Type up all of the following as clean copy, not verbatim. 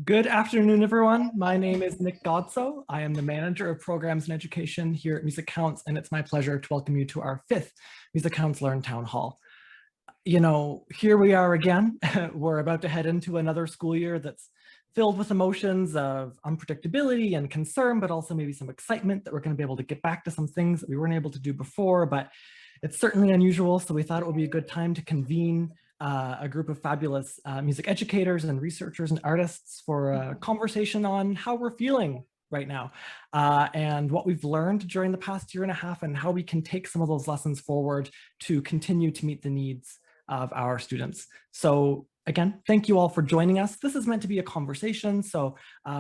Good afternoon, everyone. My name is Nick Godso. I am the Manager of Programs and Education here at MusiCounts, and it's my pleasure to welcome you to our 5th MusiCounts Learn Town Hall. You know, here we are again. We're about to head into another school year that's filled with emotions of unpredictability and concern, but also maybe some excitement that we're going to be able to get back to some things that we weren't able to do before, but it's certainly unusual, so we thought it would be a good time to convene a group of fabulous music educators and researchers and artists for a conversation on how we're feeling right now and what we've learned during the past year and a half and how we can take some of those lessons forward to continue to meet the needs of our students. So again, thank you all for joining us. This is meant to be a conversation. So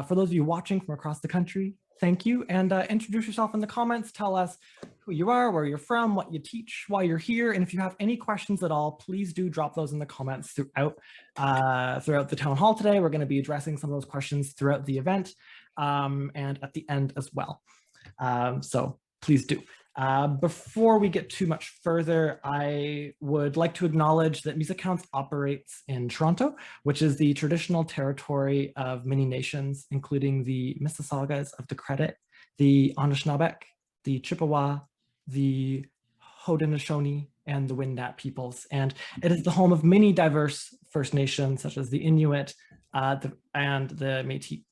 for those of you watching from across the country, thank you, and introduce yourself in the comments. Tell us who you are, where you're from, what you teach, why you're here, and if you have any questions at all, please do drop those in the comments throughout the town hall today. We're going to be addressing some of those questions throughout the event and at the end as well. So please do. Before we get too much further, I would like to acknowledge that MusiCounts operates in Toronto, which is the traditional territory of many nations, including the Mississaugas of the Credit, the Anishinaabe, the Chippewa, the Haudenosaunee, and the Wendat peoples. And it is the home of many diverse First Nations, such as the Inuit and the Métis.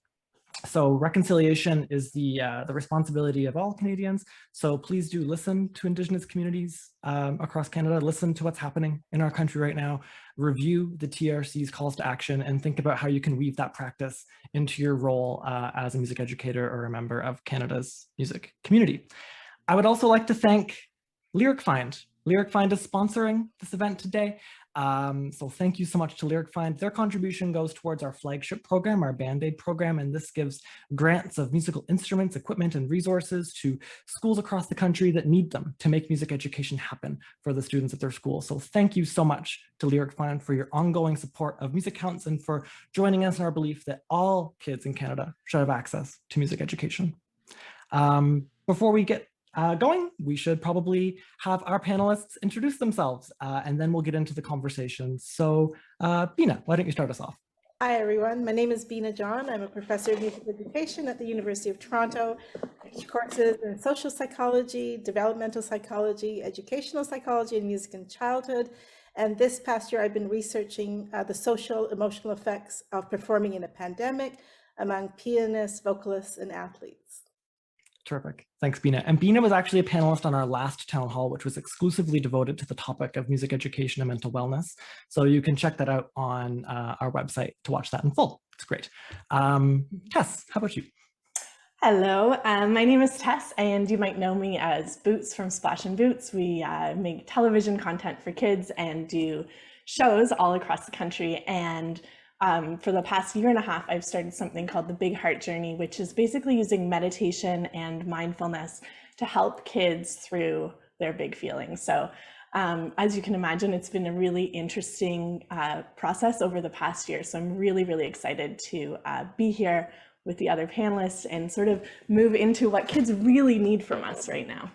So reconciliation is the responsibility of all Canadians. So please do listen to Indigenous communities across Canada, listen to what's happening in our country right now, review the TRC's calls to action, and think about how you can weave that practice into your role as a music educator or a member of Canada's music community. I would also like to thank Lyric Find. Lyric Find is sponsoring this event today. So thank you so much to Lyric Find. Their contribution goes towards our flagship program, our Band-Aid program, and this gives grants of musical instruments, equipment, and resources to schools across the country that need them to make music education happen for the students at their school. So thank you so much to Lyric Find for your ongoing support of MusiCounts and for joining us in our belief that all kids in Canada should have access to music education. Before we get going, we should probably have our panelists introduce themselves and then we'll get into the conversation. So Bina, why don't you start us off? Hi everyone, my name is Bina John. I'm a professor of music education at the University of Toronto. I teach courses in social psychology, developmental psychology, educational psychology, and music in childhood. And this past year, I've been researching the social emotional effects of performing in a pandemic among pianists, vocalists, and athletes. Terrific. Thanks, Bina. And Bina was actually a panelist on our last town hall, which was exclusively devoted to the topic of music education and mental wellness. So you can check that out on our website to watch that in full. It's great. Tess, how about you? Hello, my name is Tess, and you might know me as Boots from Splash and Boots. We make television content for kids and do shows all across the country. And for the past year and a half, I've started something called the Big Heart Journey, which is basically using meditation and mindfulness to help kids through their big feelings. So as you can imagine, it's been a really interesting process over the past year. So I'm really, really excited to be here with the other panelists and sort of move into what kids really need from us right now.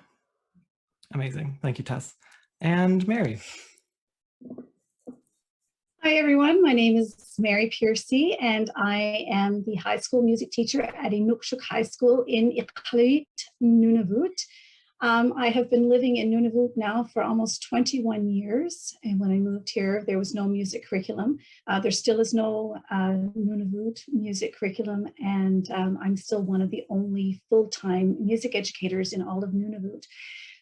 Amazing. Thank you, Tess. And Mary. Hi everyone, my name is Mary Piercy and I am the high school music teacher at Inukshuk High School in Iqaluit, Nunavut. I have been living in Nunavut now for almost 21 years, and when I moved here there was no music curriculum. There still is no Nunavut music curriculum, and I'm still one of the only full-time music educators in all of Nunavut.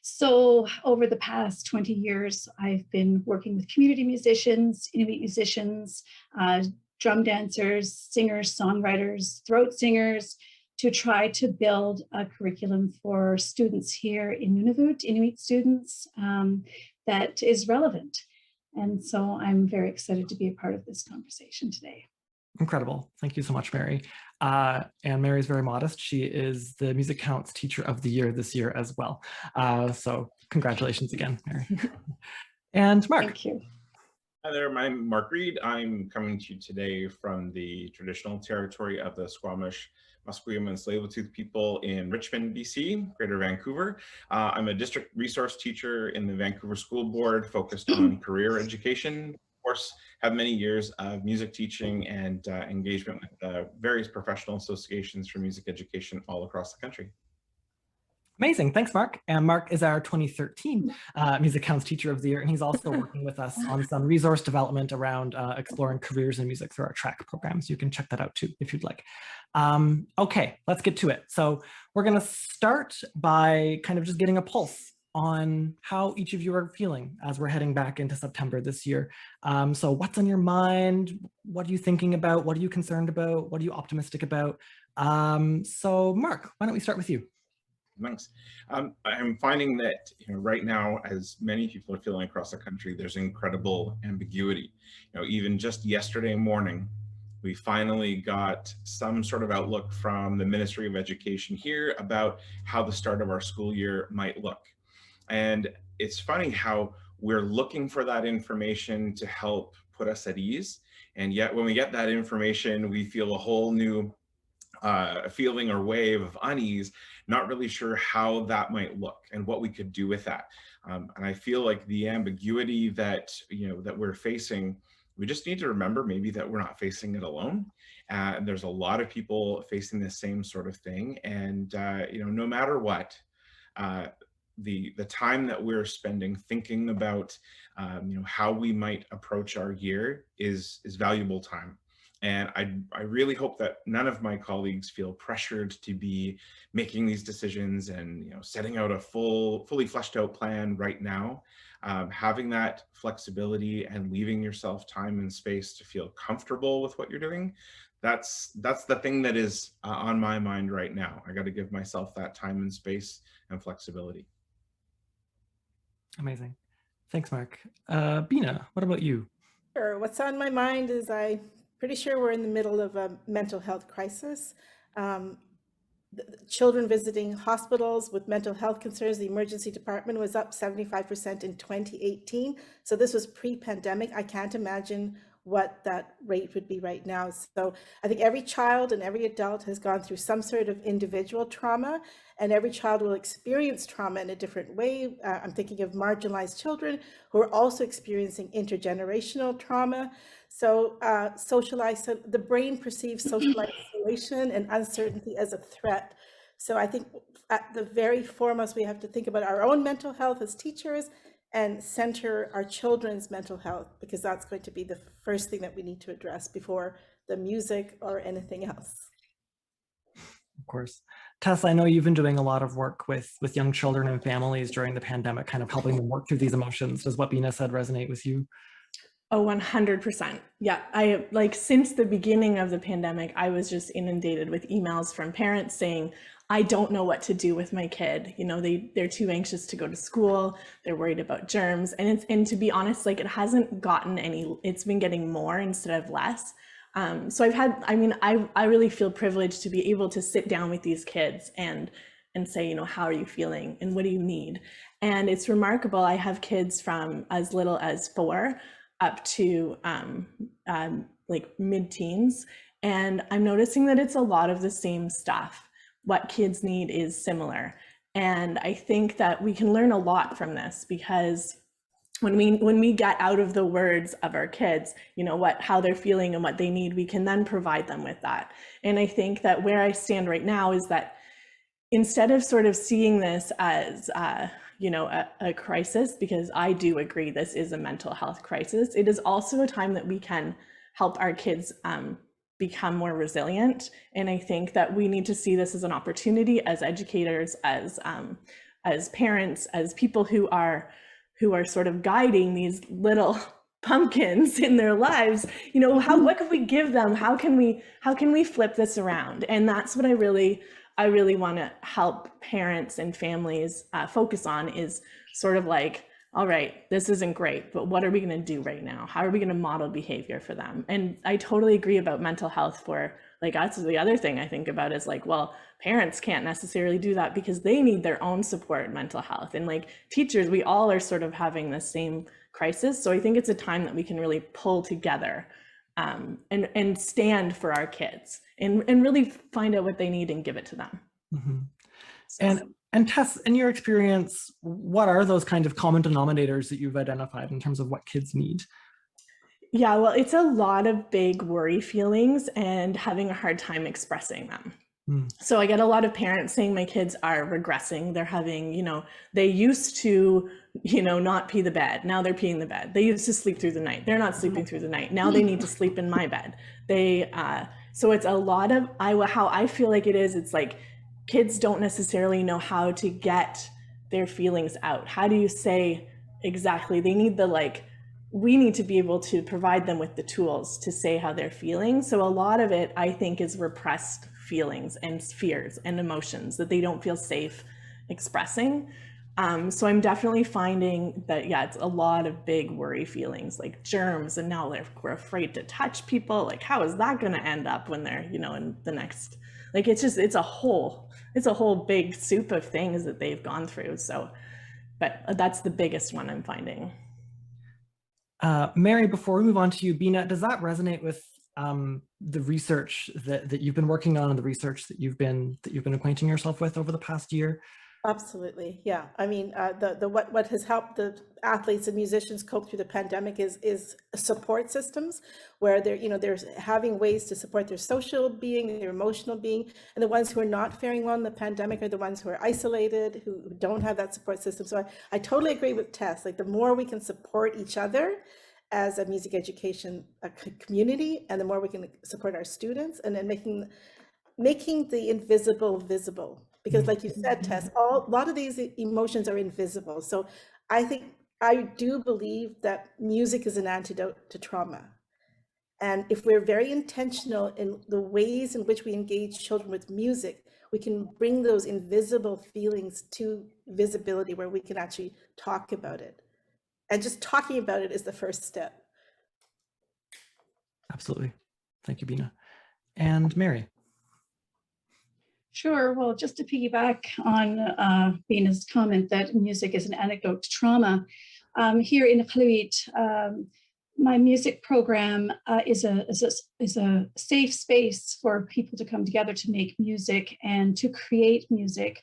So over the past 20 years, I've been working with community musicians, Inuit musicians, drum dancers, singers, songwriters, throat singers, to try to build a curriculum for students here in Nunavut, Inuit students, that is relevant. And so I'm very excited to be a part of this conversation today. Incredible. Thank you so much, Mary. And Mary's very modest. She is the MusiCounts Teacher of the Year this year as well. So congratulations again, Mary. And Mark. Thank you. Hi there, I'm Mark Reed. I'm coming to you today from the traditional territory of the Squamish, Musqueam, and Tsleil-Waututh people in Richmond, BC, Greater Vancouver. I'm a district resource teacher in the Vancouver School Board focused on career education course, have many years of music teaching and engagement with various professional associations for music education all across the country. Amazing. Thanks, Mark. And Mark is our 2013 MusiCounts Teacher of the Year, and he's also working with us on some resource development around exploring careers in music through our track programs. You can check that out too, if you'd like. Okay, let's get to it. So we're going to start by kind of just getting a pulse on how each of you are feeling as we're heading back into September this year. So what's on your mind? What are you thinking about? What are you concerned about? What are you optimistic about? So Mark, why don't we start with you? Thanks. I'm finding that right now, as many people are feeling across the country, there's incredible ambiguity. Even just yesterday morning, we finally got some sort of outlook from the Ministry of Education here about how the start of our school year might look. And it's funny how we're looking for that information to help put us at ease. And yet when we get that information, we feel a whole new feeling or wave of unease, not really sure how that might look and what we could do with that. And I feel like the ambiguity that that we're facing, we just need to remember maybe that we're not facing it alone. There's a lot of people facing the same sort of thing, and no matter what, the time that we're spending thinking about how we might approach our year is valuable time. And I really hope that none of my colleagues feel pressured to be making these decisions and setting out a fully fleshed out plan right now. Having that flexibility and leaving yourself time and space to feel comfortable with what you're doing, that's the thing that is on my mind right now. I got to give myself that time and space and flexibility. Amazing. Thanks, Mark. Bina, what about you? Sure. What's on my mind is pretty sure we're in the middle of a mental health crisis. Children visiting hospitals with mental health concerns, the emergency department was up 75% in 2018. So this was pre-pandemic. I can't imagine what that rate would be right now. So I think every child and every adult has gone through some sort of individual trauma, and every child will experience trauma in a different way. I'm thinking of marginalized children who are also experiencing intergenerational trauma. So the brain perceives social isolation and uncertainty as a threat. So I think at the very foremost, we have to think about our own mental health as teachers and center our children's mental health, because that's going to be the first thing that we need to address before the music or anything else. Of course. Tess, I know you've been doing a lot of work with young children and families during the pandemic, kind of helping them work through these emotions. Does what Bina said resonate with you? Oh, 100%. Yeah, since the beginning of the pandemic, I was just inundated with emails from parents saying, I don't know what to do with my kid. They're too anxious to go to school. They're worried about germs. And to be honest, it hasn't gotten it's been getting more instead of less. So I really feel privileged to be able to sit down with these kids and say, how are you feeling and what do you need? And it's remarkable. I have kids from as little as 4 up to mid-teens. And I'm noticing that it's a lot of the same stuff. What kids need is similar. And I think that we can learn a lot from this, because when we get out of the words of our kids, how they're feeling and what they need, we can then provide them with that. And I think that where I stand right now is that instead of sort of seeing this as a crisis, because I do agree this is a mental health crisis, it is also a time that we can help our kids become more resilient. And I think that we need to see this as an opportunity as educators, as parents, as people who are sort of guiding these little pumpkins in their lives. What could we give them? How can we flip this around? And that's what I really want to help parents and families focus on, is sort of all right, this isn't great, but what are we going to do right now? How are we going to model behavior for them? And I totally agree about mental health for that's the other thing I think about is well, parents can't necessarily do that because they need their own support in mental health. And teachers, we all are sort of having the same crisis. So I think it's a time that we can really pull together and stand for our kids and really find out what they need and give it to them. Mm-hmm. And Tess, in your experience, what are those kind of common denominators that you've identified in terms of what kids need? Yeah, well, it's a lot of big worry feelings and having a hard time expressing them. So I get a lot of parents saying my kids are regressing. They're having, they used to, not pee the bed. Now they're peeing the bed. They used to sleep through the night. They're not sleeping through the night. Now they need to sleep in my bed. So it's a lot of, how I feel like it is, it's like kids don't necessarily know how to get their feelings out. How do you say exactly? They need we need to be able to provide them with the tools to say how they're feeling. So a lot of it, I think, is repressed feelings and fears and emotions that they don't feel safe expressing. So I'm definitely finding that, yeah, it's a lot of big worry feelings like germs, and now we're afraid to touch people. Like, how is that going to end up when they're, in the next, like, it's a whole big soup of things that they've gone through. So, but that's the biggest one I'm finding. Mary, before we move on to you, Bina, does that resonate with the research that you've been working on and the research that you've been acquainting yourself with over the past year? Absolutely, yeah. I mean, what has helped the athletes and musicians cope through the pandemic is support systems where they're having ways to support their social being, their emotional being, and the ones who are not faring well in the pandemic are the ones who are isolated, who don't have that support system. So I totally agree with Tess. Like, the more we can support each other as a music education community, and the more we can support our students, and then making the invisible visible. Because like you said, Tess, a lot of these emotions are invisible. So I do believe that music is an antidote to trauma. And if we're very intentional in the ways in which we engage children with music, we can bring those invisible feelings to visibility where we can actually talk about it. And just talking about it is the first step. Absolutely. Thank you, Bina. And Mary. Sure. Well, just to piggyback on Bina's comment that music is an anecdote to trauma, here in Iqaluit, my music program is a safe space for people to come together to make music and to create music.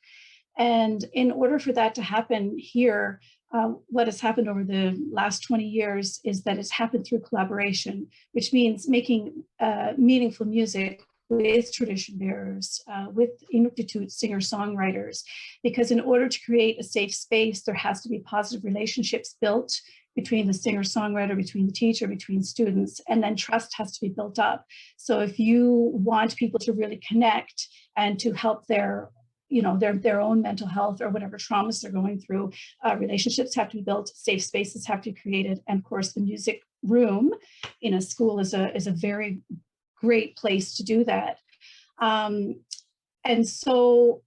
And in order for that to happen here, what has happened over the last 20 years is that it's happened through collaboration, which means making meaningful music with tradition bearers, with Inuktitut singer-songwriters, because in order to create a safe space, there has to be positive relationships built between the singer-songwriter, between the teacher, between students, and then trust has to be built up. So if you want people to really connect and to help their own mental health or whatever traumas they're going through, relationships have to be built, safe spaces have to be created, and of course the music room in a school is a very great place to do that. And so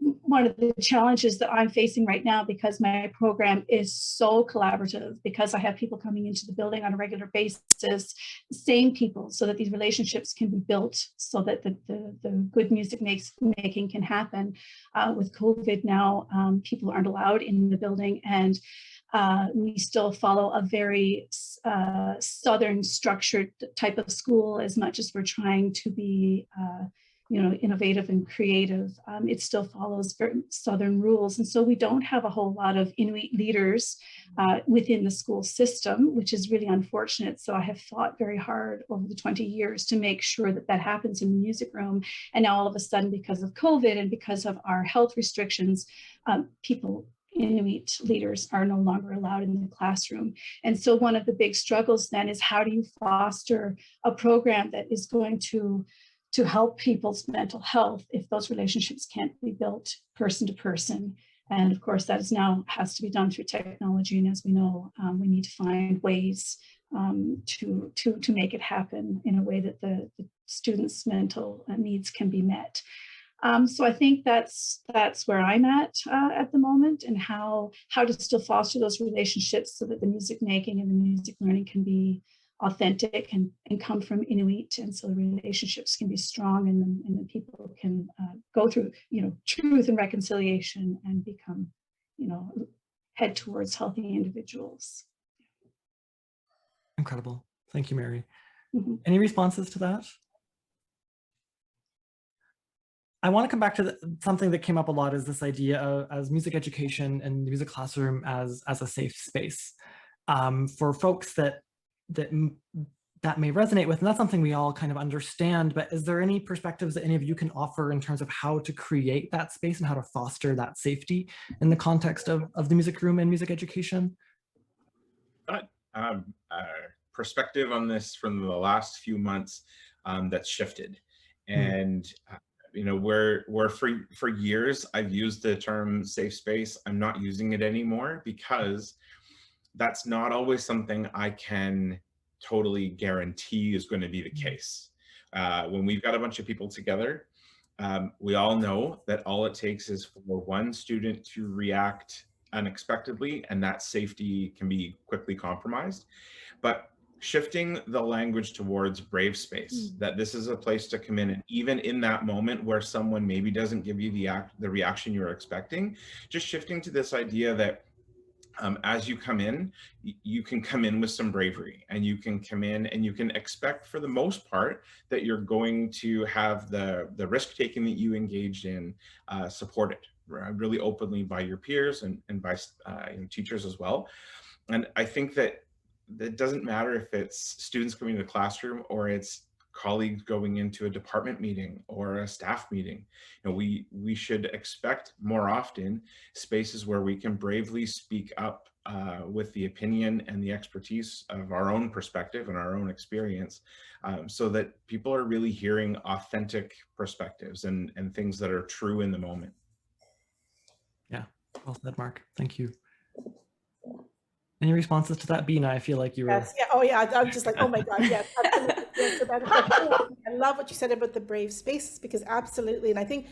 one of the challenges that I'm facing right now, because my program is so collaborative, because I have people coming into the building on a regular basis, the same people, so that these relationships can be built so that the good music making can happen. With COVID now, people aren't allowed in the building, and we still follow a very Southern structured type of school. As much as we're trying to be innovative and creative, it still follows very Southern rules. And so we don't have a whole lot of Inuit leaders within the school system, which is really unfortunate. So I have fought very hard over the 20 years to make sure that that happens in the music room. And now all of a sudden, because of COVID and because of our health restrictions, Inuit leaders are no longer allowed in the classroom. And so one of the big struggles then is, how do you foster a program that is going to help people's mental health if those relationships can't be built person to person? And of course, that has to be done through technology. And as we know, we need to find ways to make it happen in a way that the students' mental needs can be met. So I think that's where I'm at the moment, and how to still foster those relationships so that the music making and the music learning can be authentic and come from Inuit, and so the relationships can be strong, and then people can go through truth and reconciliation and become head towards healthy individuals. Incredible. Thank you, Mary. Mm-hmm. Any responses to that? I want to come back to something that came up a lot, is this idea of as music education and the music classroom as a safe space for folks that that may resonate with, and that's something we all kind of understand, but is there any perspectives that any of you can offer in terms of how to create that space and how to foster that safety in the context of the music room and music education? Perspective on this from the last few months that's shifted. And you know, where for years I've used the term safe space, I'm not using it anymore because that's not always something I can totally guarantee is going to be the case. When we've got a bunch of people together, we all know that all it takes is for one student to react unexpectedly, and that safety can be quickly compromised. But shifting the language towards brave space, that this is a place to come in, and even in that moment where someone maybe doesn't give you the reaction you're expecting, just shifting to this idea that as you come in, you can come in with some bravery, and you can come in and you can expect, for the most part, that you're going to have the risk taking that you engaged in supported really openly by your peers and by teachers as well. And I think that it doesn't matter if it's students coming to the classroom or it's colleagues going into a department meeting or a staff meeting. You know, we should expect more often spaces where we can bravely speak up with the opinion and the expertise of our own perspective and our own experience, so that people are really hearing authentic perspectives and things that are true in the moment. Yeah, well said, Mark. Thank you. Any responses to that, Bina? I feel like you were. Yes. Yeah. Oh, yeah. I'm just like, oh my God. Yes. Absolutely. Yes, so I love what you said about the brave spaces, because absolutely. And I think,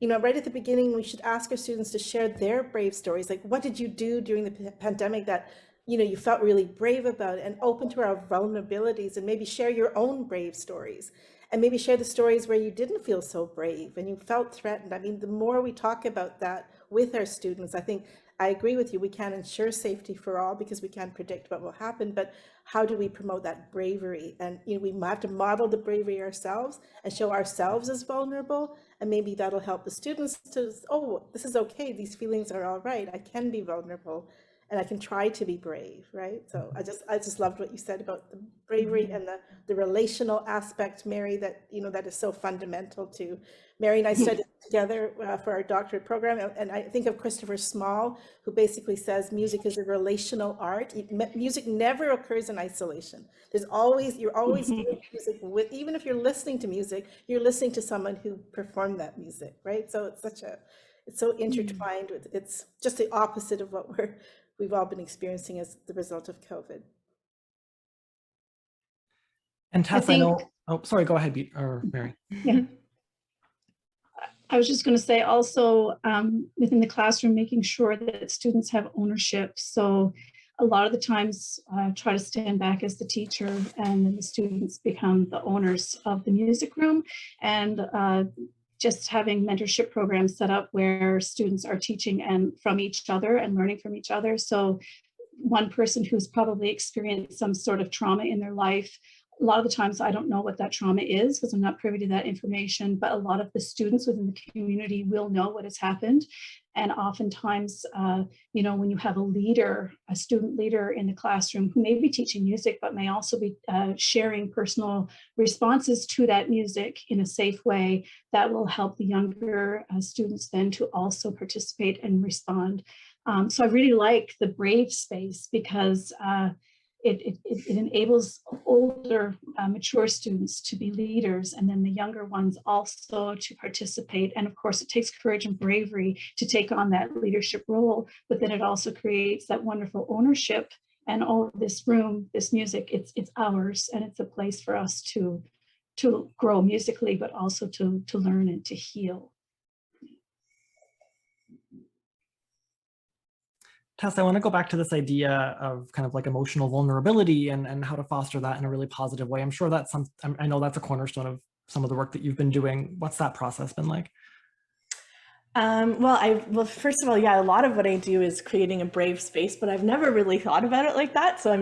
you know, right at the beginning, we should ask our students to share their brave stories. Like, what did you do during the pandemic that, you know, you felt really brave about, and open to our vulnerabilities, and maybe share your own brave stories, and maybe share the stories where you didn't feel so brave and you felt threatened. I mean, the more we talk about that with our students, I think, I agree with you. We can't ensure safety for all because we can't predict what will happen, but how do we promote that bravery? And, you know, we have to model the bravery ourselves and show ourselves as vulnerable. And maybe that'll help the students to, oh, this is okay. These feelings are all right. I can be vulnerable and I can try to be brave, right? So I just loved what you said about the bravery and the relational aspect, Mary, that, you know, that is so fundamental to. Mary and I studied together for our doctorate program, and I think of Christopher Small, who basically says music is a relational art. Music never occurs in isolation. You're always doing music with, even if you're listening to music, you're listening to someone who performed that music, right? So it's so intertwined with, it's just the opposite of what we've all been experiencing as the result of COVID. And Tess, I know, oh, sorry, go ahead, or Mary. Yeah. I was just going to say also within the classroom, making sure that students have ownership. So a lot of the times I try to stand back as the teacher, and then the students become the owners of the music room. And just having mentorship programs set up where students are teaching and from each other and learning from each other. So one person who's probably experienced some sort of trauma in their life, a lot of the times I don't know what that trauma is because I'm not privy to that information, but a lot of the students within the community will know what has happened. And oftentimes, you know, when you have a leader, a student leader in the classroom who may be teaching music, but may also be sharing personal responses to that music in a safe way, that will help the younger students then to also participate and respond. So I really like the brave space because it enables older, mature students to be leaders, and then the younger ones also to participate. And of course, it takes courage and bravery to take on that leadership role, but then it also creates that wonderful ownership. And all of this room, this music, it's ours, and it's a place for us to grow musically, but also to learn and to heal. Tess, I want to go back to this idea of kind of like emotional vulnerability and how to foster that in a really positive way. I'm sure that's I know that's a cornerstone of some of the work that you've been doing. What's that process been like? Well, first of all, yeah, a lot of what I do is creating a brave space, but I've never really thought about it like that. So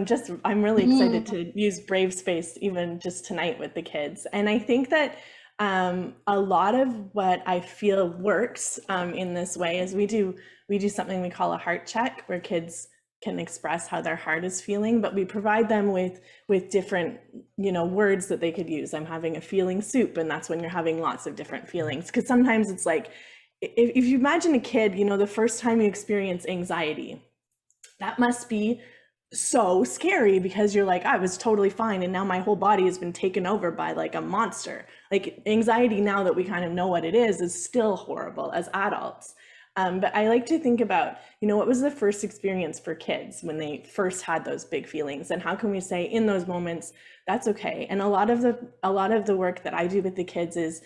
I'm really excited to use brave space even just tonight with the kids. And I think that a lot of what I feel works in this way is we do something we call a heart check, where kids can express how their heart is feeling, but we provide them with different, you know, words that they could use. I'm having a feeling soup, and that's when you're having lots of different feelings. Because sometimes it's like, if you imagine a kid, you know, the first time you experience anxiety, that must be so scary, because you're like, I was totally fine, and now my whole body has been taken over by like a monster. Like anxiety, now that we kind of know what it is still horrible as adults. But I like to think about, you know, what was the first experience for kids when they first had those big feelings, and how can we say in those moments, that's okay. And a lot of the work that I do with the kids is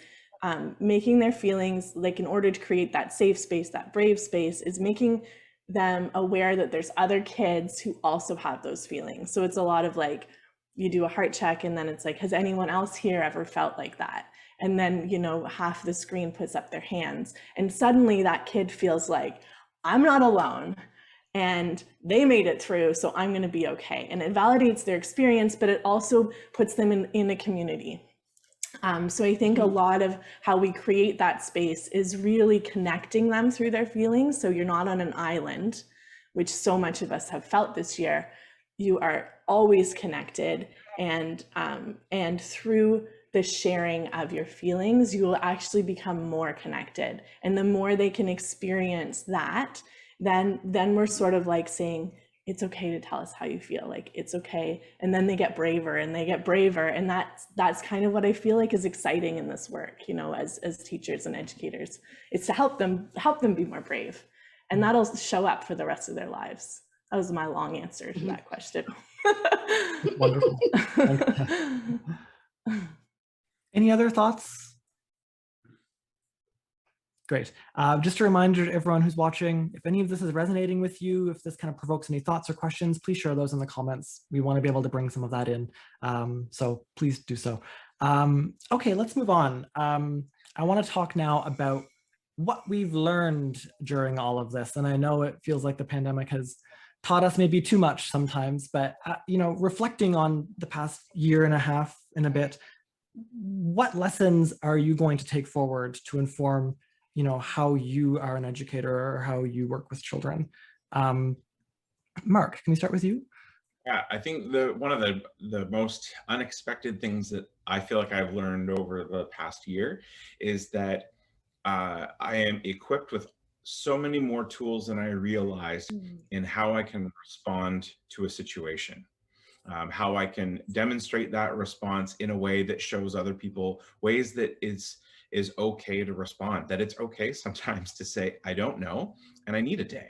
making their feelings, like in order to create that safe space, that brave space, is making them aware that there's other kids who also have those feelings. So it's a lot of like, you do a heart check, and then it's like, has anyone else here ever felt like that? And then, you know, half the screen puts up their hands, and suddenly that kid feels like, I'm not alone, and they made it through, so I'm going to be okay. And it validates their experience, but it also puts them in a community. So I think a lot of how we create that space is really connecting them through their feelings. So you're not on an island, which so much of us have felt this year. You are always connected, and through the sharing of your feelings, you will actually become more connected. And the more they can experience that, then we're sort of like saying, it's okay to tell us how you feel, like it's okay. And then they get braver and they get braver. And that's kind of what I feel like is exciting in this work, you know, as teachers and educators. It's to help them be more brave. And that'll show up for the rest of their lives. That was my long answer to that question. Wonderful. Any other thoughts? Great. Just a reminder to everyone who's watching, if any of this is resonating with you, if this kind of provokes any thoughts or questions, please share those in the comments. We want to be able to bring some of that in. So please do so. Okay, let's move on. I want to talk now about what we've learned during all of this. And I know it feels like the pandemic has taught us maybe too much sometimes, but you know, reflecting on the past year and a half and a bit, what lessons are you going to take forward to inform, you know, how you are an educator or how you work with children? Mark, can we start with you? Yeah, I think one of the most unexpected things that I feel like I've learned over the past year is that I am equipped with so many more tools than I realized in how I can respond to a situation. How I can demonstrate that response in a way that shows other people ways that is okay to respond, that it's okay sometimes to say, I don't know, and I need a day.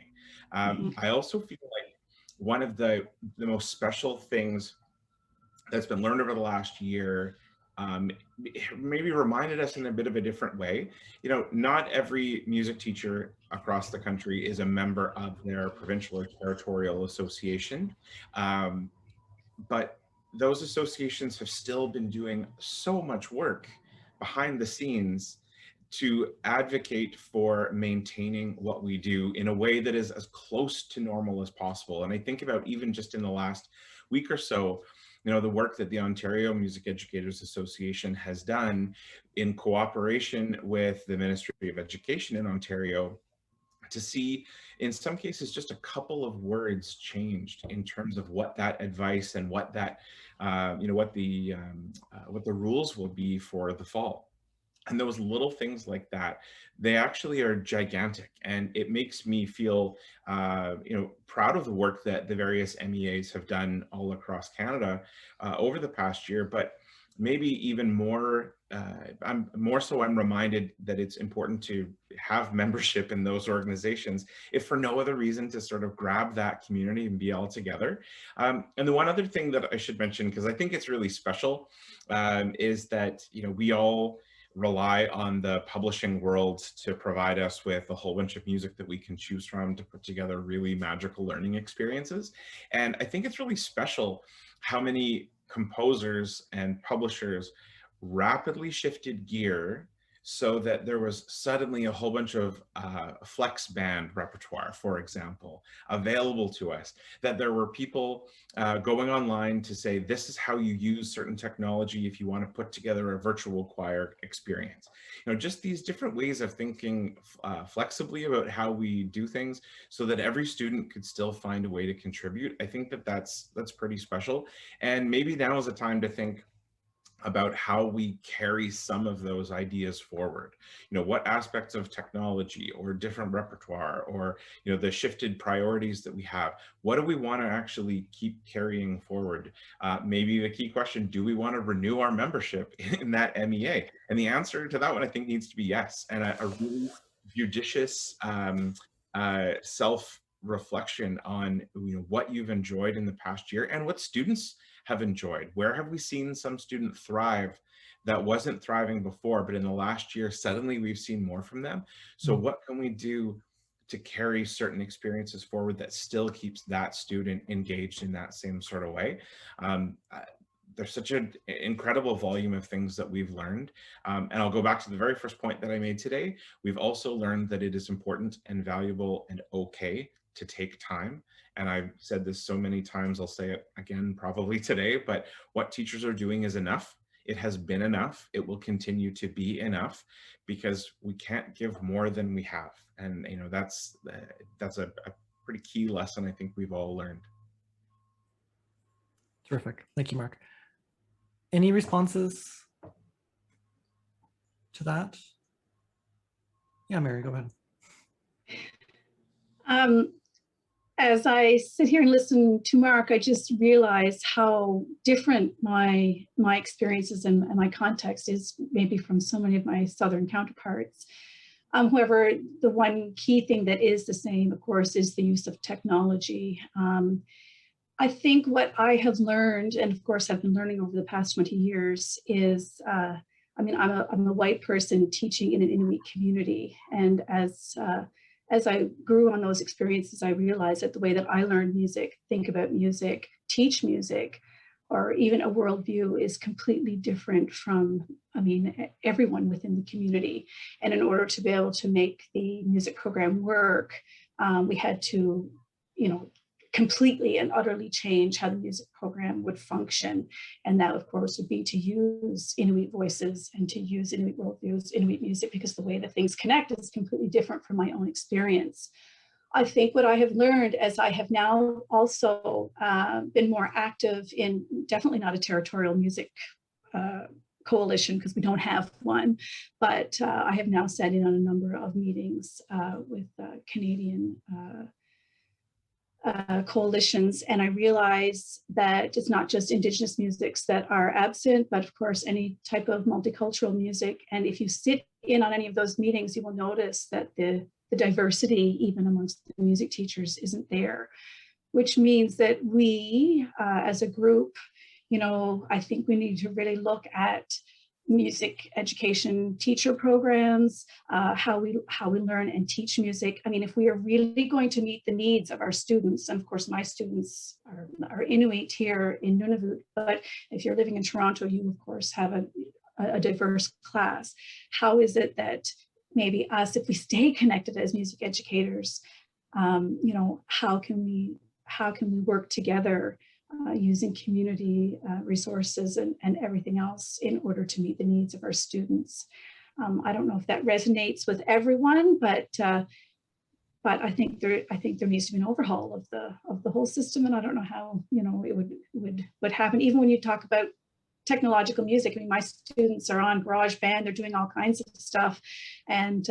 I also feel like one of the most special things that's been learned over the last year, maybe reminded us in a bit of a different way. You know, not every music teacher across the country is a member of their provincial or territorial association. But those associations have still been doing so much work behind the scenes to advocate for maintaining what we do in a way that is as close to normal as possible. And I think about even just in the last week or so, you know, the work that the Ontario Music Educators Association has done in cooperation with the Ministry of Education in Ontario to see, in some cases, just a couple of words changed in terms of what that advice and what that, you know, what the rules will be for the fall. And those little things like that, they actually are gigantic. And it makes me feel, you know, proud of the work that the various MEAs have done all across Canada over the past year. But maybe even more, I'm reminded that it's important to have membership in those organizations, if for no other reason to sort of grab that community and be all together. And the one other thing that I should mention, because I think it's really special, is that, you know, we all rely on the publishing world to provide us with a whole bunch of music that we can choose from to put together really magical learning experiences. And I think it's really special how many composers and publishers rapidly shifted gear so that there was suddenly a whole bunch of flex band repertoire, for example, available to us, that there were people going online to say, this is how you use certain technology if you want to put together a virtual choir experience. You know, just these different ways of thinking flexibly about how we do things so that every student could still find a way to contribute. I think that that's pretty special. And maybe now is a time to think about how we carry some of those ideas forward. You know, what aspects of technology or different repertoire or, you know, the shifted priorities that we have, what do we want to actually keep carrying forward? Maybe the key question, do we want to renew our membership in that MEA? And the answer to that one, I think, needs to be yes. And a really judicious self-reflection on, you know, what you've enjoyed in the past year and what students have enjoyed. Where have we seen some student thrive that wasn't thriving before, but in the last year, suddenly we've seen more from them. So what can we do to carry certain experiences forward that still keeps that student engaged in that same sort of way? There's such an incredible volume of things that we've learned. And I'll go back to the very first point that I made today. We've also learned that it is important and valuable and okay to take time. And I've said this so many times, I'll say it again probably today, but what teachers are doing is enough. It has been enough. It will continue to be enough because we can't give more than we have. And, you know, that's a pretty key lesson I think we've all learned. Terrific. Thank you, Mark. Any responses to that? Yeah, Mary, go ahead. As I sit here and listen to Mark, I just realize how different my experiences and my context is maybe from so many of my Southern counterparts. However, the one key thing that is the same, of course, is the use of technology. I think what I have learned, and of course I've been learning over the past 20 years, is, I mean, I'm a white person teaching in an Inuit community, and as I grew on those experiences, I realized that the way that I learn music, think about music, teach music, or even a worldview is completely different from, I mean, everyone within the community. And in order to be able to make the music program work, we had to, you know, completely and utterly change how the music program would function. And that, of course, would be to use Inuit voices and to use Inuit worldviews, Inuit music, because the way that things connect is completely different from my own experience. I think what I have learned as I have now also been more active in, definitely not a territorial music coalition, because we don't have one, but I have now sat in on a number of meetings with Canadian coalitions, and I realize that it's not just Indigenous musics that are absent, but of course any type of multicultural music. And if you sit in on any of those meetings, you will notice that the diversity, even amongst the music teachers, isn't there, which means that we, as a group, you know, I think we need to really look at music education teacher programs, how we learn and teach music. I mean, if we are really going to meet the needs of our students, and of course my students are Inuit here in Nunavut, but if you're living in Toronto, you of course have a diverse class. How is it that maybe us, if we stay connected as music educators, you know, how can we work together using community resources and everything else in order to meet the needs of our students? I don't know if that resonates with everyone, but I think there needs to be an overhaul of the whole system, and I don't know how, you know, it would happen. Even when you talk about technological music, I mean, my students are on GarageBand, they're doing all kinds of stuff, and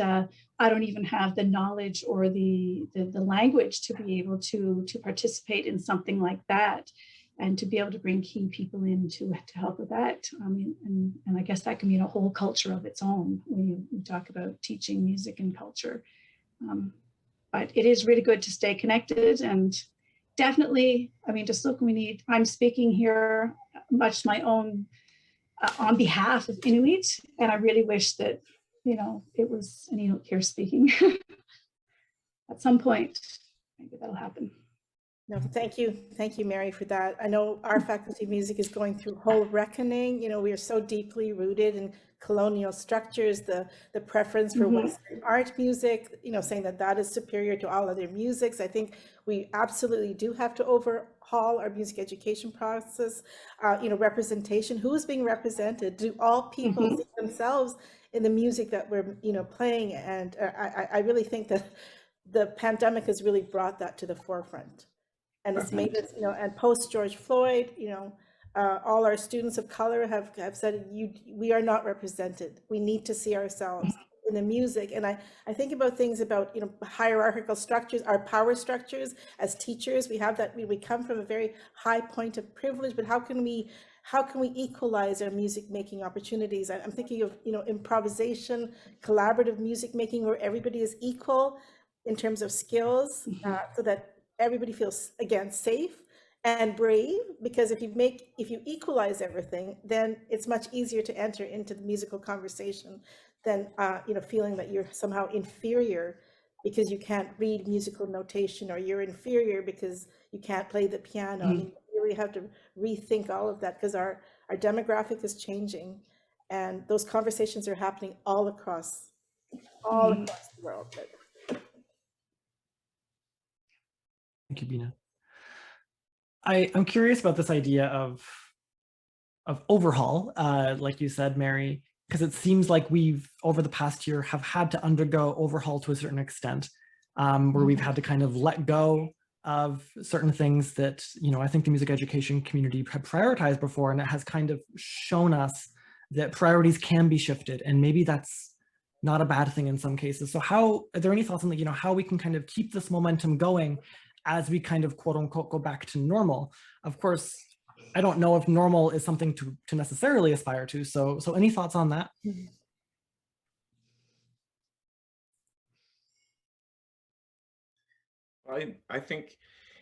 I don't even have the knowledge or the language to be able to participate in something like that, and to be able to bring key people in to help with that. I mean, and I guess that can be a whole culture of its own when you talk about teaching music and culture. But it is really good to stay connected, and definitely, I mean, just look, I'm speaking here much my own on behalf of Inuit, and I really wish that, you know, it was an Inuit here speaking. At some point, maybe that'll happen. No, thank you, Mary, for that. I know our Faculty of Music is going through a whole reckoning. You know, we are so deeply rooted and colonial structures, the preference for Western art music, saying that that is superior to all other musics. I think we absolutely do have to overhaul our music education process. Representation, who is being represented? Do all people see themselves in the music that we're, playing? And I really think that the pandemic has really brought that to the forefront. And it's made us, and post George Floyd, all our students of color have said, we are not represented. We need to see ourselves in the music. And I think about things about, hierarchical structures, our power structures as teachers. We have that, we come from a very high point of privilege, but how can we equalize our music making opportunities? I'm thinking of, improvisation, collaborative music making, where everybody is equal in terms of skills, so that everybody feels, again, safe and brave. Because if you equalize everything, then it's much easier to enter into the musical conversation than feeling that you're somehow inferior because you can't read musical notation, or you're inferior because you can't play the piano. I mean, we really have to rethink all of that, because our demographic is changing, and those conversations are happening all across the world. Thank you, Bina. I'm curious about this idea of overhaul, like you said, Mary, because it seems like we've, over the past year, have had to undergo overhaul to a certain extent, where we've had to kind of let go of certain things that, I think the music education community had prioritized before, and it has kind of shown us that priorities can be shifted, and maybe that's not a bad thing in some cases. So are there any thoughts on that, how we can kind of keep this momentum going as we kind of quote unquote go back to normal? Of course, I don't know if normal is something to necessarily aspire to. So any thoughts on that? I think,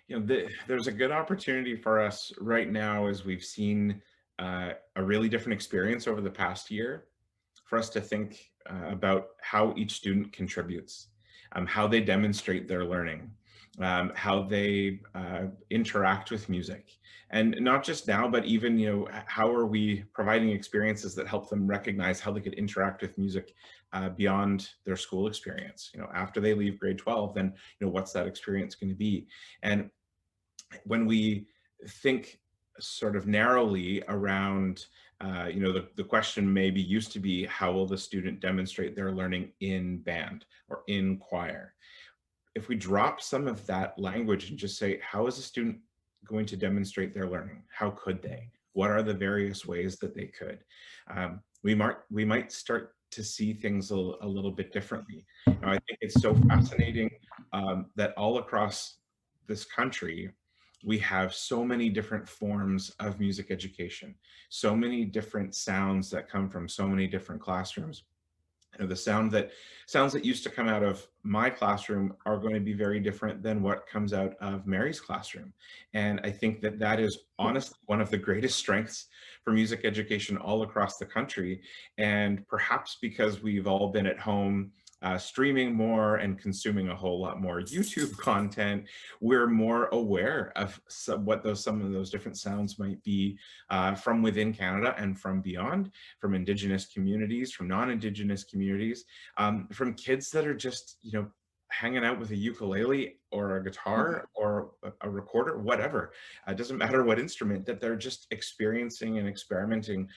there's a good opportunity for us right now, as we've seen a really different experience over the past year, for us to think about how each student contributes, how they demonstrate their learning, how they interact with music. And not just now, but even, how are we providing experiences that help them recognize how they could interact with music beyond their school experience? After they leave grade 12, then, what's that experience going to be? And when we think sort of narrowly around, the question maybe used to be, how will the student demonstrate their learning in band or in choir? If we drop some of that language and just say, how is a student going to demonstrate their learning? How could they? What are the various ways that they could? We might start to see things a little bit differently. Now, I think it's so fascinating that all across this country, we have so many different forms of music education, so many different sounds that come from so many different classrooms. The sounds that used to come out of my classroom are going to be very different than what comes out of Mary's classroom. And I think that is honestly one of the greatest strengths for music education all across the country. And perhaps because we've all been at home streaming more and consuming a whole lot more YouTube content, we're more aware of some of those different sounds might be from within Canada and from beyond, from Indigenous communities, from non-Indigenous communities, from kids that are just, hanging out with a ukulele or a guitar or a recorder, whatever. It doesn't matter what instrument, that they're just experiencing and experimenting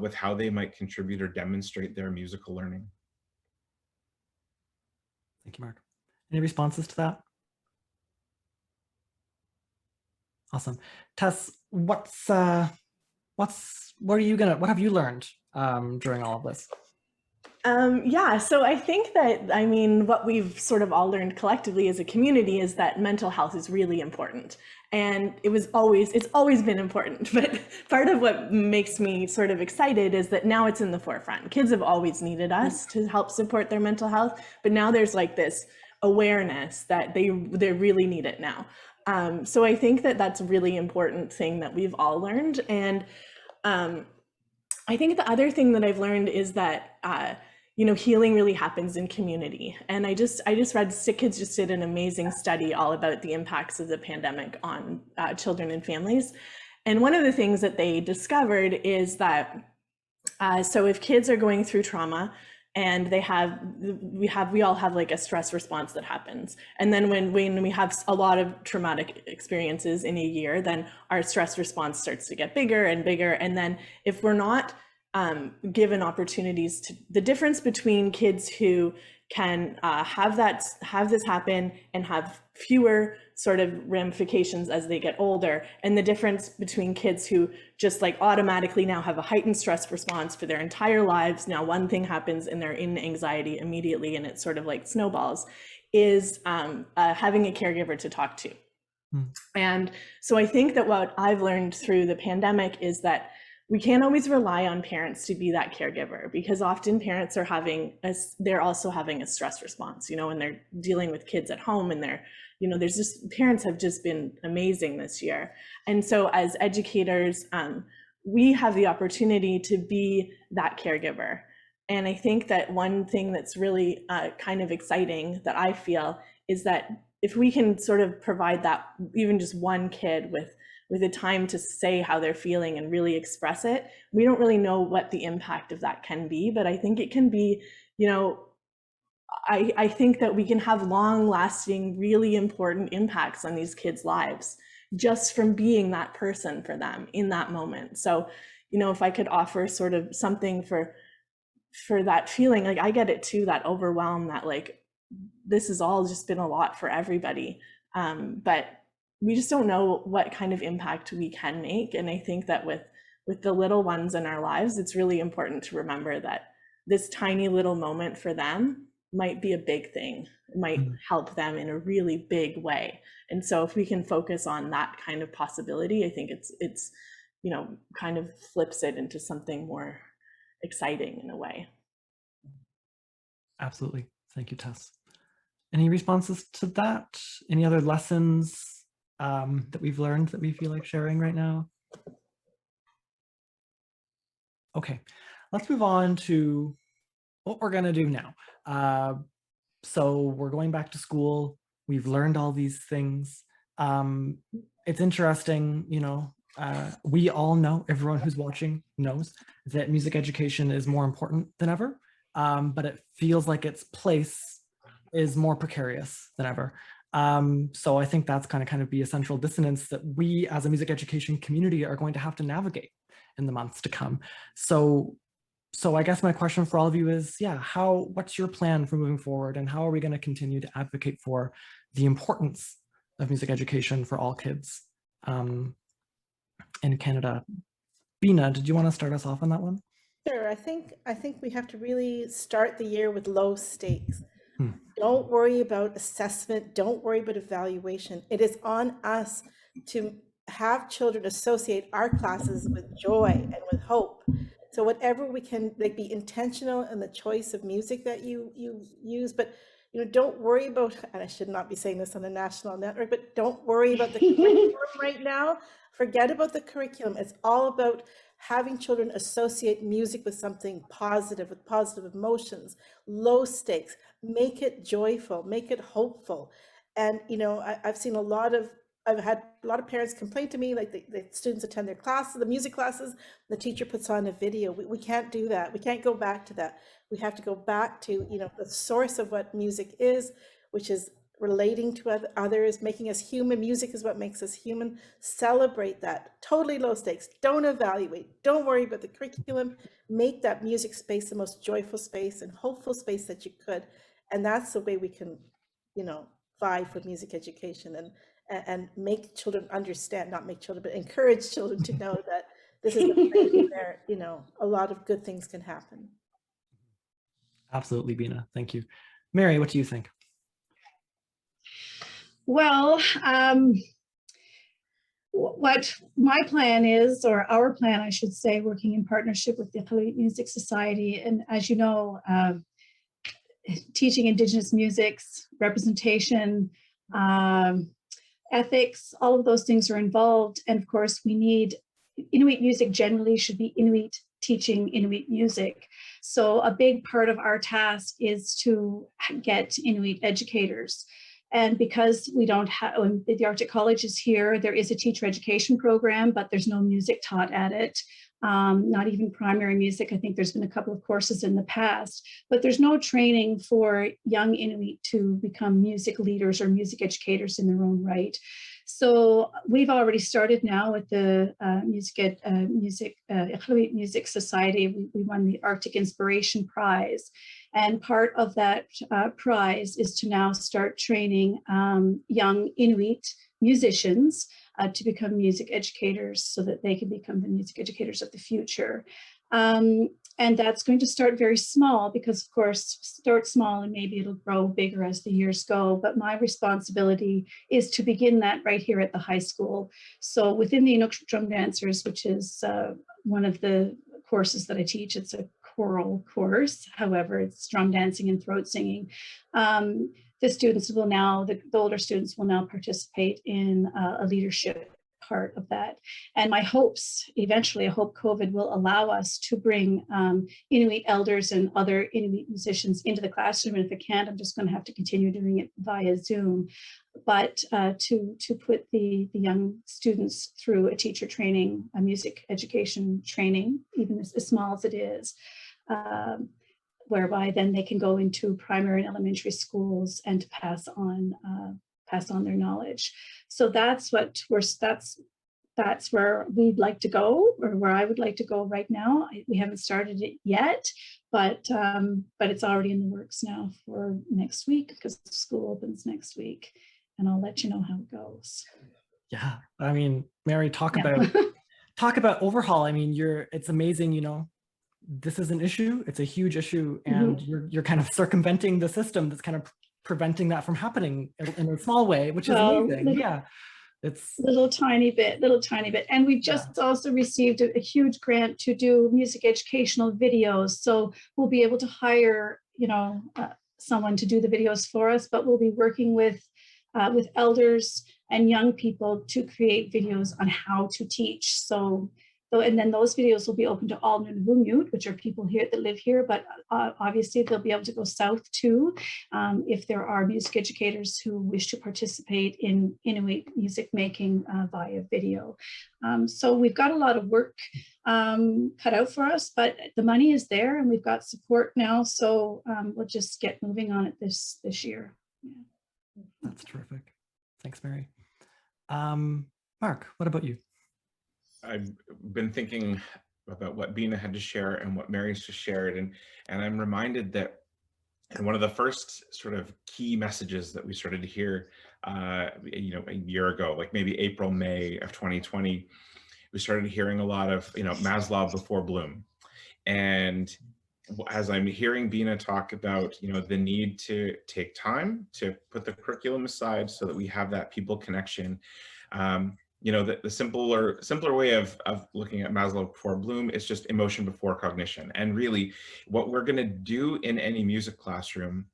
with how they might contribute or demonstrate their musical learning. Thank you, Mark. Any responses to that? Awesome. Tess, what have you learned during all of this? Yeah, so I think that, what we've sort of all learned collectively as a community is that mental health is really important. And it's always been important, but part of what makes me sort of excited is that now it's in the forefront. Kids have always needed us to help support their mental health, but now there's like this awareness that they really need it now. So I think that that's a really important thing that we've all learned. And I think the other thing that I've learned is that healing really happens in community. And I just read, Sick Kids just did an amazing study all about the impacts of the pandemic on children and families. And one of the things that they discovered is that So if kids are going through trauma and we all have like a stress response that happens. And then when we have a lot of traumatic experiences in a year, then our stress response starts to get bigger and bigger. And then if we're not given opportunities to, the difference between kids who can have this happen and have fewer sort of ramifications as they get older, and the difference between kids who just like automatically now have a heightened stress response for their entire lives, now one thing happens and they're in anxiety immediately and it sort of like snowballs, is having a caregiver to talk to. And so I think that what I've learned through the pandemic is that we can't always rely on parents to be that caregiver, because often parents are they're also having a stress response, you know, and they're dealing with kids at home, and parents have just been amazing this year. And so as educators, we have the opportunity to be that caregiver. And I think that one thing that's really kind of exciting that I feel is that if we can sort of provide that, even just one kid with the time to say how they're feeling and really express it, we don't really know what the impact of that can be, but I think it can be, you know, I think that we can have long lasting, really important impacts on these kids' lives just from being that person for them in that moment. So, you know, if I could offer sort of something for that feeling, like I get it too, that overwhelm, that like, this has all just been a lot for everybody. But we just don't know what kind of impact we can make. And I think that with the little ones in our lives, it's really important to remember that this tiny little moment for them might be a big thing. It might help them in a really big way. And so if we can focus on that kind of possibility, I think it's you know, kind of flips it into something more exciting in a way. Absolutely. Thank you, Tess. Any responses to that? Any other lessons that we've learned that we feel like sharing right now? Okay, let's move on to what we're going to do now. So we're going back to school. We've learned all these things. It's interesting, you know, we all know, everyone who's watching knows that music education is more important than ever, but it feels like its place is more precarious than ever. So I think that's kind of be a central dissonance that we as a music education community are going to have to navigate in the months to come. So I guess my question for all of you is, yeah, what's your plan for moving forward, and how are we going to continue to advocate for the importance of music education for all kids in Canada? Bina, did you want to start us off on that one? Sure. I think we have to really start the year with low stakes. Don't worry about assessment. Don't worry about evaluation. It is on us to have children associate our classes with joy and with hope. So whatever we can, like, be intentional in the choice of music that you use, but you know, don't worry about, and I should not be saying this on a national network, but don't worry about the curriculum right now. Forget about the curriculum. It's all about having children associate music with something positive, with positive emotions, low stakes, make it joyful, make it hopeful. And, you know, I've had a lot of parents complain to me, like the students attend their classes, the music classes, the teacher puts on a video. We can't do that. We can't go back to that. We have to go back to, you know, the source of what music is, which is relating to others, making us human. Music is what makes us human. Celebrate that. Totally low stakes. Don't evaluate. Don't worry about the curriculum. Make that music space the most joyful space and hopeful space that you could. And that's the way we can, you know, vie for music education and make children understand, not make children, but encourage children to know that this is a place where, you know, a lot of good things can happen. Absolutely, Bina. Thank you. Mary, what do you think? Well, what my plan is, or our plan, I should say, working in partnership with the Iqaluit Music Society, and as you know, teaching Indigenous musics, representation, ethics, all of those things are involved. And of course, we need Inuit music generally should be Inuit teaching Inuit music. So a big part of our task is to get Inuit educators. And because we don't have, the Arctic College is here, there is a teacher education program, but there's no music taught at it. not even primary music. I think there's been a couple of courses in the past, but there's no training for young Inuit to become music leaders or music educators in their own right. So we've already started now with the Iqaluit Music Society. We won the Arctic Inspiration Prize. And part of that prize is to now start training young Inuit musicians to become music educators so that they can become the music educators of the future. And that's going to start very small because, of course, start small and maybe it'll grow bigger as the years go. But my responsibility is to begin that right here at the high school. So within the Inukshuk Drum Dancers, which is one of the courses that I teach, it's a choral course. However, it's drum dancing and throat singing. The students will now, the older students will now participate in a leadership part of that. And my hopes, eventually, I hope COVID will allow us to bring Inuit elders and other Inuit musicians into the classroom. And if it can't, I'm just going to have to continue doing it via Zoom. But to put the young students through a teacher training, a music education training, even as small as it is, whereby then they can go into primary and elementary schools and to pass on their knowledge. So that's where we'd like to go, or where I would like to go right now. We haven't started it yet, but it's already in the works now for next week because school opens next week, and I'll let you know how it goes. Yeah, I mean, Mary, talk about Overhaul. I mean, it's amazing, you know. This is an issue, it's a huge issue, and you're kind of circumventing the system that's kind of preventing that from happening in a small way, which is amazing. Yeah, it's little tiny bit. And we just also received a huge grant to do music educational videos. So we'll be able to hire, someone to do the videos for us, but we'll be working with elders and young people to create videos on how to teach. And then those videos will be open to all Nunavummiut, which are people here that live here, but obviously they'll be able to go south too, if there are music educators who wish to participate in Inuit music making via video. So we've got a lot of work cut out for us, but the money is there and we've got support now. So we'll just get moving on it this year. Yeah. That's terrific. Thanks, Mary. Mark, what about you? I've been thinking about what Bina had to share and what Mary's just shared, and I'm reminded that one of the first sort of key messages that we started to hear, a year ago, like maybe April, May of 2020, we started hearing a lot of, Maslow before Bloom. And as I'm hearing Bina talk about, the need to take time to put the curriculum aside so that we have that people connection, the simpler way of looking at Maslow before Bloom is just emotion before cognition. And really what we're going to do in any music classroom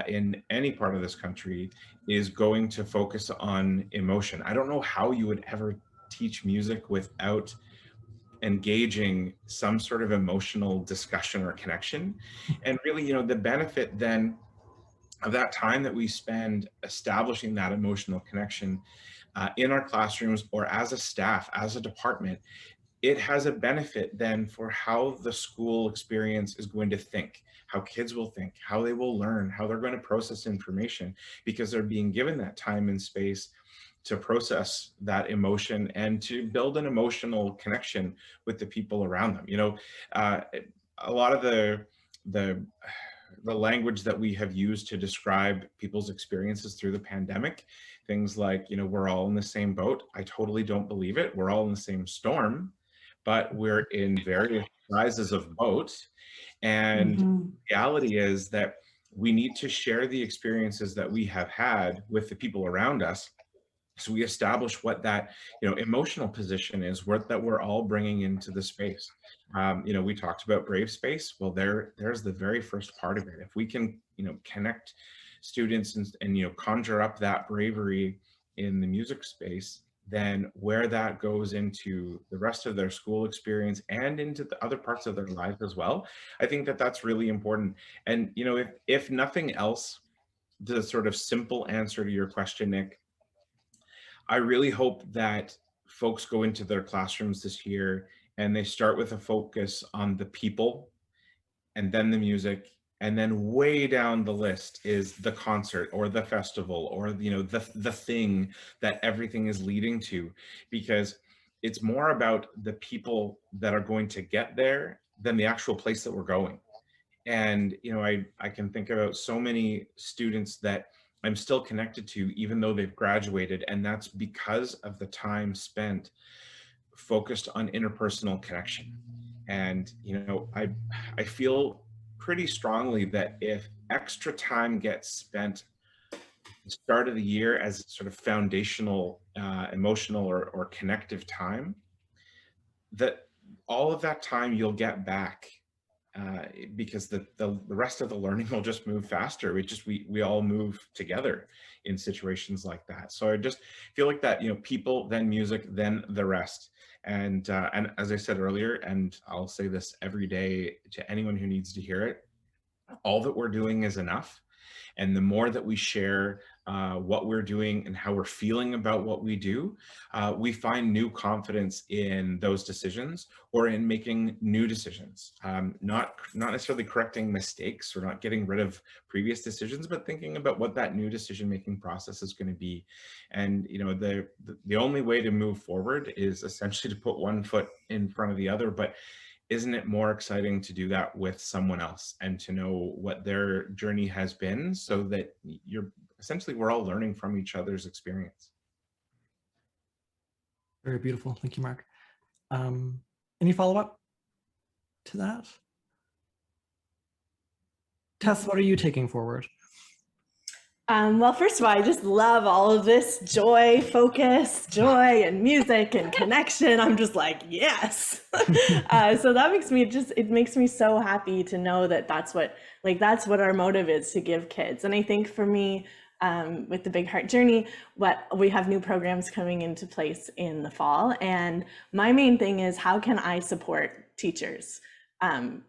in any part of this country is going to focus on emotion. I don't know how you would ever teach music without engaging some sort of emotional discussion or connection. And really, the benefit then of that time that we spend establishing that emotional connection in our classrooms or as a staff, as a department, it has a benefit then for how the school experience is going to think, how kids will think, how they will learn, how they're going to process information, because they're being given that time and space to process that emotion and to build an emotional connection with the people around them. A lot of the language that we have used to describe people's experiences through the pandemic, things like, we're all in the same boat. I totally don't believe it. We're all in the same storm, but we're in various sizes of boat. And the reality is that we need to share the experiences that we have had with the people around us. So we establish what that, emotional position is that we're all bringing into the space. We talked about brave space. Well, there's the very first part of it. If we can, connect students and conjure up that bravery in the music space, then where that goes into the rest of their school experience and into the other parts of their lives as well, I think that that's really important. And, if nothing else, the sort of simple answer to your question, Nick, I really hope that folks go into their classrooms this year and they start with a focus on the people and then the music, and then way down the list is the concert or the festival or, you know, the thing that everything is leading to, because it's more about the people that are going to get there than the actual place that we're going. And, you know, I can think about so many students that I'm still connected to, even though they've graduated, and that's because of the time spent focused on interpersonal connection. And, you know, I feel pretty strongly that if extra time gets spent at the start of the year as sort of foundational, emotional or connective time, that all of that time you'll get back, because the rest of the learning will just move faster. We all move together in situations like that. So I just feel like that, you know, people, then music, then the rest. And as I said earlier, and I'll say this every day to anyone who needs to hear it, all that we're doing is enough. And the more that we share what we're doing and how we're feeling about what we do, we find new confidence in those decisions or in making new decisions. Not necessarily correcting mistakes or not getting rid of previous decisions, but thinking about what that new decision-making process is going to be. And, you know, the only way to move forward is essentially to put one foot in front of the other. But isn't it more exciting to do that with someone else and to know what their journey has been, so that we're all learning from each other's experience? Very beautiful. Thank you, Mark. Any follow-up to that? Tess, what are you taking forward? Well, first of all, I just love all of this joy, focus, joy and music and connection. I'm just like, yes. So that makes me it makes me so happy to know that that's what our motive is, to give kids. And I think for me, with the Big Heart Journey, we have new programs coming into place in the fall. And my main thing is, how can I support teachers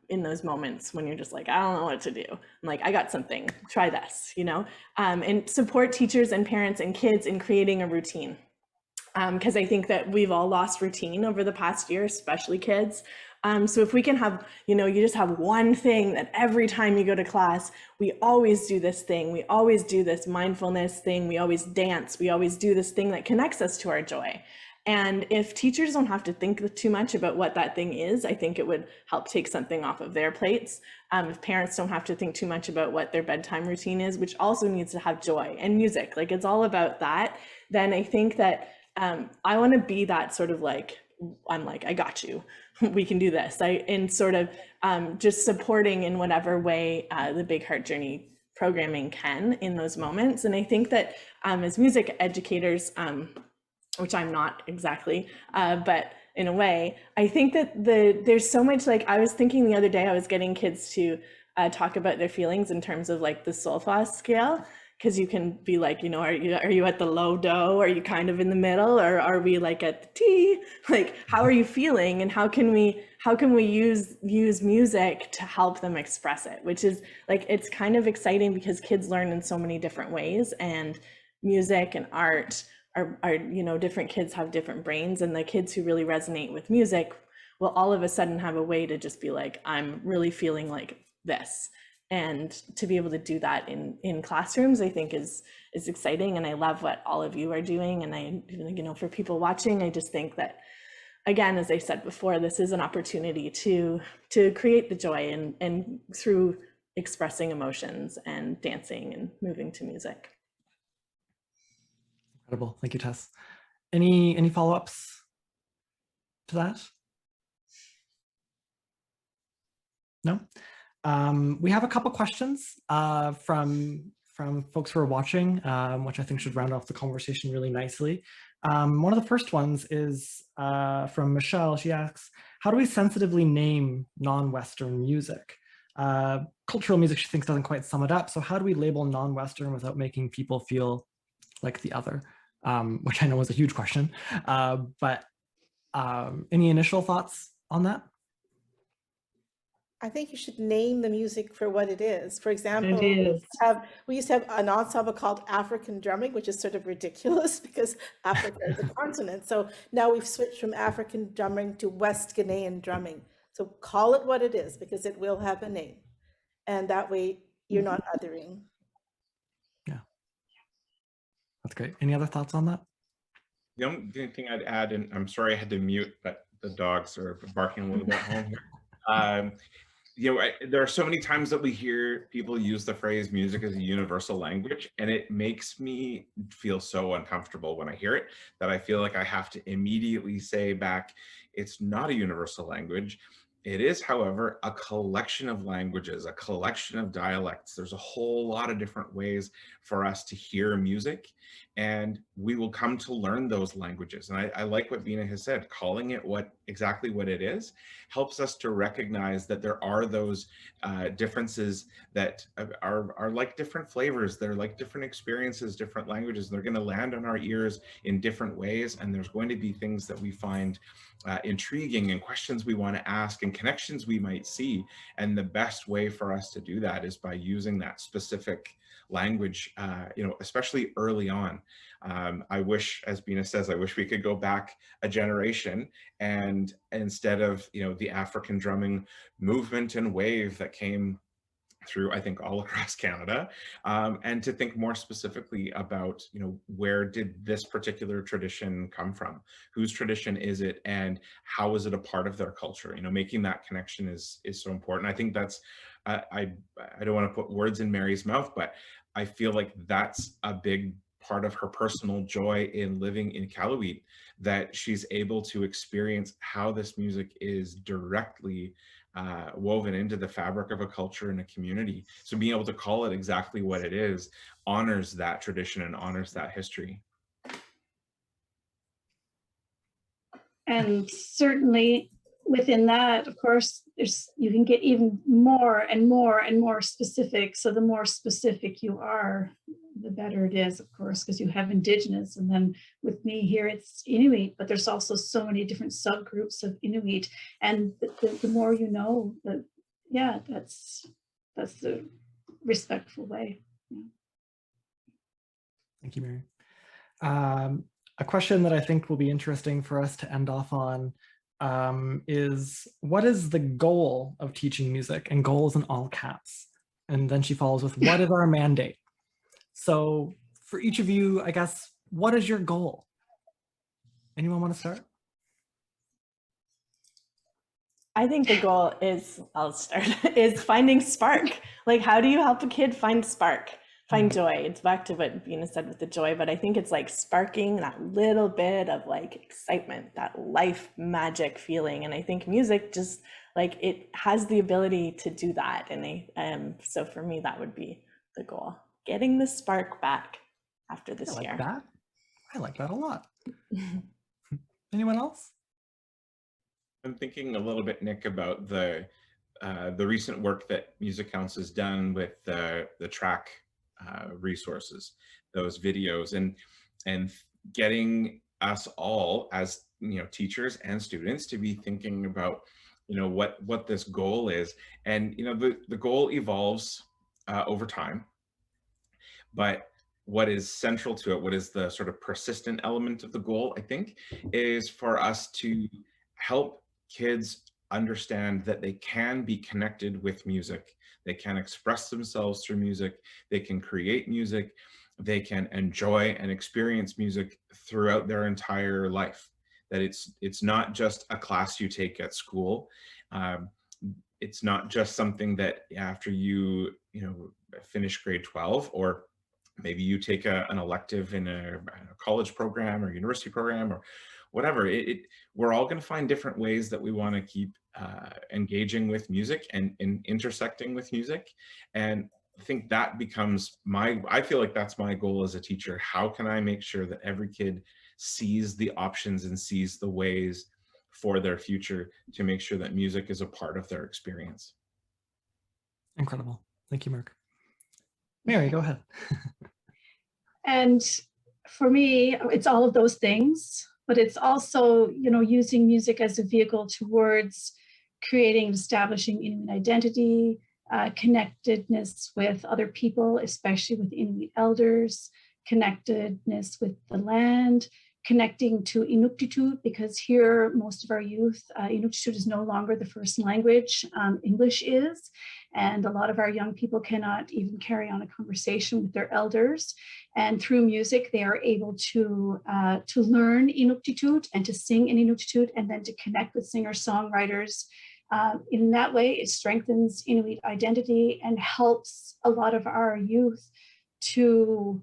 in those moments when you're just like, I don't know what to do. I'm like, I got something, try this, you know, and support teachers and parents and kids in creating a routine. Because I think that we've all lost routine over the past year, especially kids. So if we can have, you know, you just have one thing that every time you go to class, we always do this thing, we always do this mindfulness thing, we always dance, we always do this thing that connects us to our joy. And if teachers don't have to think too much about what that thing is, I think it would help take something off of their plates. If parents don't have to think too much about what their bedtime routine is, which also needs to have joy and music, like it's all about that, then I think that I want to be that sort of like, I'm like, I got you, we can do this. And sort of just supporting in whatever way the Big Heart Journey programming can in those moments. And I think that as music educators, which I'm not exactly, but in a way, I think that there's so much, like I was thinking the other day, I was getting kids to talk about their feelings in terms of like the solfa scale, because you can be like, you know, are you at the low do? Are you kind of in the middle? Or are we like at the T? Like, how are you feeling? And how can we use music to help them express it? Which is like, it's kind of exciting because kids learn in so many different ways, and music and art are, you know, different kids have different brains, and the kids who really resonate with music will all of a sudden have a way to just be like, I'm really feeling like this. And to be able to do that in classrooms, I think is exciting. And I love what all of you are doing. And I, you know, for people watching, I just think that, again, as I said before, this is an opportunity to create the joy and through expressing emotions and dancing and moving to music. Incredible. Thank you, Tess. Any follow-ups to that? No? We have a couple questions from folks who are watching, which I think should round off the conversation really nicely. One of the first ones is from Michelle. She asks, how do we sensitively name non-Western music? Cultural music, she thinks, doesn't quite sum it up. So how do we label non-Western without making people feel like the other? Which I know is a huge question, but any initial thoughts on that? I think you should name the music for what it is. For example, It is. we used to have an ensemble called African drumming, which is sort of ridiculous because Africa is a continent. So now we've switched from African drumming to West Ghanaian drumming. So call it what it is because it will have a name. And that way you're not othering. Yeah, that's great. Any other thoughts on that? The only thing I'd add, and I'm sorry I had to mute, but the dogs are barking a little bit at home here. You know, there are so many times that we hear people use the phrase music as a universal language, and it makes me feel so uncomfortable when I hear it that I feel like I have to immediately say back, it's not a universal language. It is, however, a collection of languages, a collection of dialects. There's a whole lot of different ways for us to hear music, and we will come to learn those languages. And I like what Bina has said, calling it exactly what it is helps us to recognize that there are those differences that are like different flavors. They're like different experiences, different languages. They're going to land on our ears in different ways. And there's going to be things that we find intriguing and questions we want to ask and connections we might see. And the best way for us to do that is by using that specific language, you know, especially early on. I wish, as Bina says, I wish we could go back a generation and instead of, you know, the African drumming movement and wave that came through, I think, all across Canada, and to think more specifically about, you know, where did this particular tradition come from? Whose tradition is it, and how is it a part of their culture? You know, making that connection is so important. I think that's, I don't want to put words in Mary's mouth, but I feel like that's a big part of her personal joy in living in Iqaluit, that she's able to experience how this music is directly woven into the fabric of a culture and a community. So being able to call it exactly what it is honors that tradition and honors that history. And certainly within that, of course, you can get even more and more and more specific. So the more specific you are, the better it is, of course, because you have Indigenous. And then with me here, it's Inuit, but there's also so many different subgroups of Inuit. And the more you know, yeah, that's the respectful way. Yeah. Thank you, Mary. A question that I think will be interesting for us to end off on is, what is the goal of teaching music? And goals in all caps. And then she follows with, what is our mandate? So for each of you, I guess, what is your goal? Anyone want to start? I think the goal is, I'll start, is finding spark. Like, how do you help a kid find spark? Find joy. It's back to what Bina said with the joy, but I think it's like sparking that little bit of like excitement, that life magic feeling. And I think music just like, it has the ability to do that. And so for me, that would be the goal, getting the spark back after this year. I like that a lot. Anyone else? I'm thinking a little bit, Nick, about the recent work that MusiCounts has done with the track resources, those videos, and getting us all as, you know, teachers and students to be thinking about, you know, what this goal is. And, you know, the goal evolves over time, but what is central to it, what is the sort of persistent element of the goal, I think, is for us to help kids understand that they can be connected with music. They can express themselves through music. They can create music. They can enjoy and experience music throughout their entire life. That it's not just a class you take at school. It's not just something that after you finish grade 12, or maybe you take an elective in a college program or university program or whatever. We're all going to find different ways that we want to keep engaging with music and intersecting with music. And I think that becomes I feel like that's my goal as a teacher. How can I make sure that every kid sees the options and sees the ways for their future to make sure that music is a part of their experience? Incredible. Thank you, Mark. Mary, go ahead. And for me, it's all of those things, but it's also, using music as a vehicle towards creating and establishing Inuit identity, connectedness with other people, especially with Inuit elders, connectedness with the land, connecting to Inuktitut, because here most of our youth, Inuktitut is no longer the first language, English is, and a lot of our young people cannot even carry on a conversation with their elders. And through music, they are able to learn Inuktitut and to sing in Inuktitut, and then to connect with singer-songwriters. In that way, it strengthens Inuit identity and helps a lot of our youth to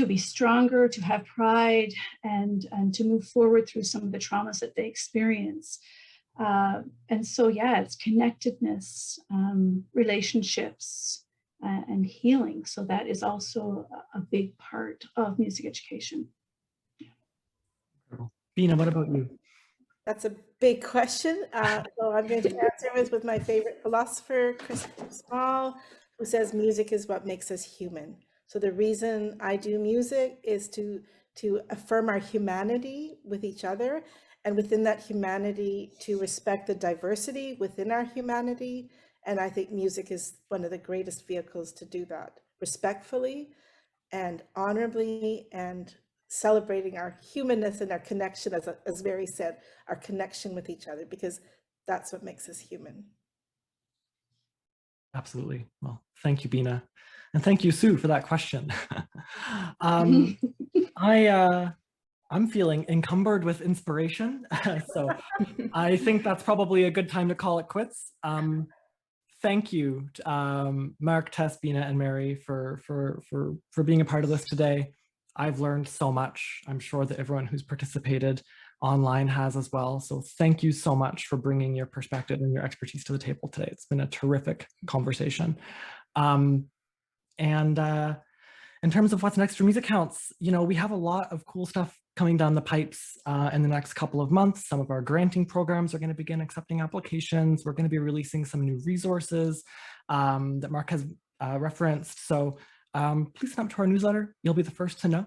be stronger, to have pride, and to move forward through some of the traumas that they experience. And so, yeah, it's connectedness, relationships, and healing. So that is also a big part of music education. Bina, what about you? That's a big question. So I'm going to answer with my favorite philosopher, Christopher Small, who says music is what makes us human. So the reason I do music is to affirm our humanity with each other, and within that humanity to respect the diversity within our humanity. And I think music is one of the greatest vehicles to do that respectfully and honorably, and celebrating our humanness and our connection, as Mary said, our connection with each other, because that's what makes us human. Absolutely. Well, thank you, Bina. And thank you, Sue, for that question. I'm feeling encumbered with inspiration. So I think that's probably a good time to call it quits. Thank you, Mark, Tess, Bina, and Mary for being a part of this today. I've learned so much. I'm sure that everyone who's participated online has as well. So thank you so much for bringing your perspective and your expertise to the table today. It's been a terrific conversation. In terms of what's next for MusiCounts, we have a lot of cool stuff coming down the pipes in the next couple of months. Some of our granting programs are going to begin accepting applications. We're going to be releasing some new resources that Mark has referenced. So please sign up to our newsletter. You'll be the first to know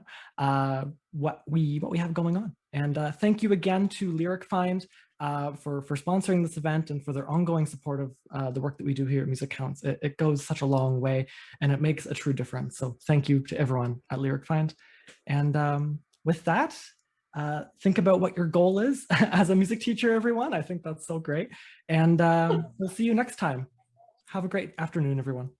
what we have going on. And thank you again to Lyric Find for sponsoring this event and for their ongoing support of the work that we do here at MusiCounts. It goes such a long way and it makes a true difference. So thank you to everyone at Lyric Find. And with that, think about what your goal is as a music teacher, everyone. I think that's so great. And we'll see you next time. Have a great afternoon, everyone.